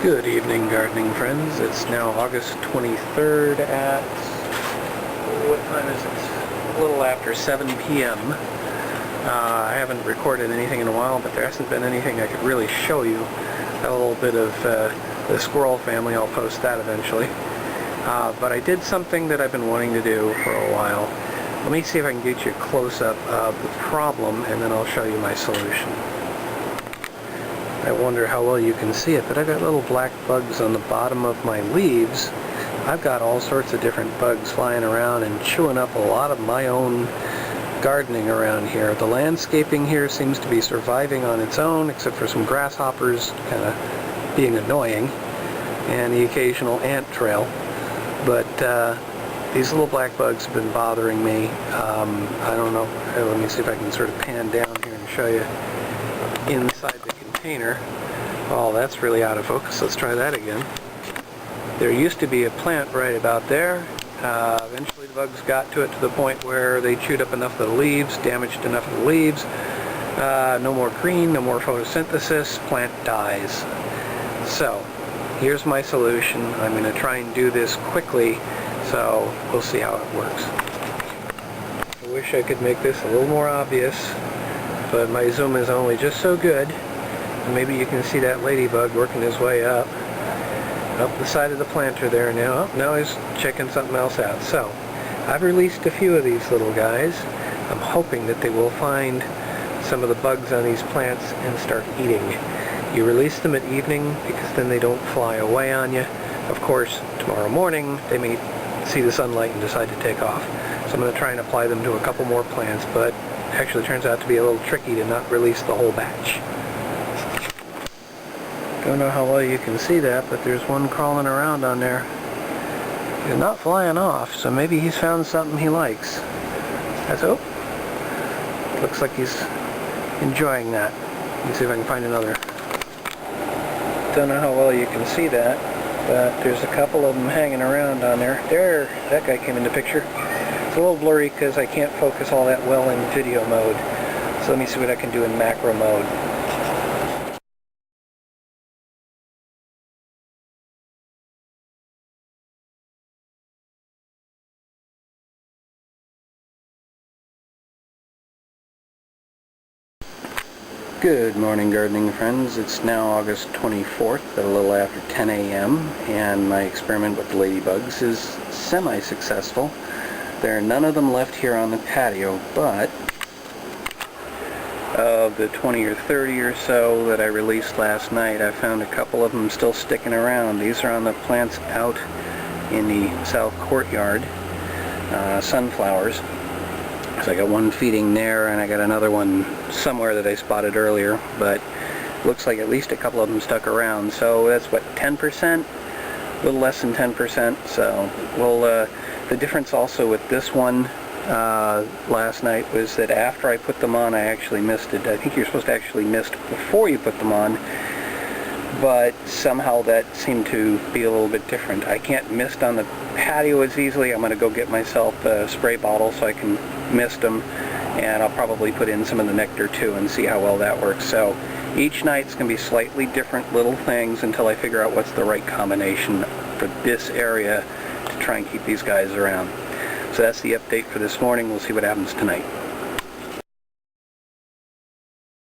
Good evening, gardening friends. It's now August 23rd at, what time is it? A little after 7 p.m. I haven't recorded anything in a while, but there hasn't been anything I could really show you. A little bit of the squirrel family. I'll post that eventually. But I did something that I've been wanting to do for a while. Let me see if I can get you a close-up of the problem, and then I'll show you my solution. I wonder how well you can see it, but I've got little black bugs on the bottom of my leaves. I've got all sorts of different bugs flying around and chewing up a lot of my own gardening around here. The landscaping here seems to be surviving on its own, except for some grasshoppers kind of being annoying, and the occasional ant trail. But these little black bugs have been bothering me. I don't know. Let me see if I can sort of pan down here and show you inside the container. Oh, that's really out of focus. Let's try that again. There used to be a plant right about there. Eventually the bugs got to it to the point where they chewed up enough of the leaves, damaged enough of the leaves. No more green, no more photosynthesis, plant dies. So, here's my solution. I'm going to try and do this quickly, so we'll see how it works. I wish I could make this a little more obvious, but my zoom is only just so good. Maybe you can see that ladybug working his way up the side of the planter there now. Oh, now he's checking something else out. So, I've released a few of these little guys. I'm hoping that they will find some of the bugs on these plants and start eating. You release them at evening because then they don't fly away on you. Of course, tomorrow morning they may see the sunlight and decide to take off. So I'm going to try and apply them to a couple more plants, but actually it turns out to be a little tricky to not release the whole batch. Don't know how well you can see that, but there's one crawling around on there. He's not flying off, so maybe he's found something he likes. Oh, looks like he's enjoying that. Let me see if I can find another. Don't know how well you can see that, but there's a couple of them hanging around on there. There, that guy came into picture. It's a little blurry because I can't focus all that well in video mode. So let me see what I can do in macro mode. Good morning, gardening friends. It's now August 24th at a little after 10 a.m. and my experiment with the ladybugs is semi-successful. There are none of them left here on the patio, but of the 20 or 30 or so that I released last night, I found a couple of them still sticking around. These are on the plants out in the south courtyard, sunflowers. So I got one feeding there, and I got another one somewhere that I spotted earlier, but looks like at least a couple of them stuck around. So that's what, 10%? A little less than 10%. So we'll, the difference also with this one last night was that after I put them on, I actually misted. I think you're supposed to actually mist before you put them on, but somehow that seemed to be a little bit different. I can't mist on the patio as easily. I'm going to go get myself a spray bottle so I can mist them, and I'll probably put in some of the nectar too and see how well that works. So each night's going to be slightly different little things until I figure out what's the right combination for this area to try and keep these guys around. So that's the update for this morning. We'll see what happens tonight.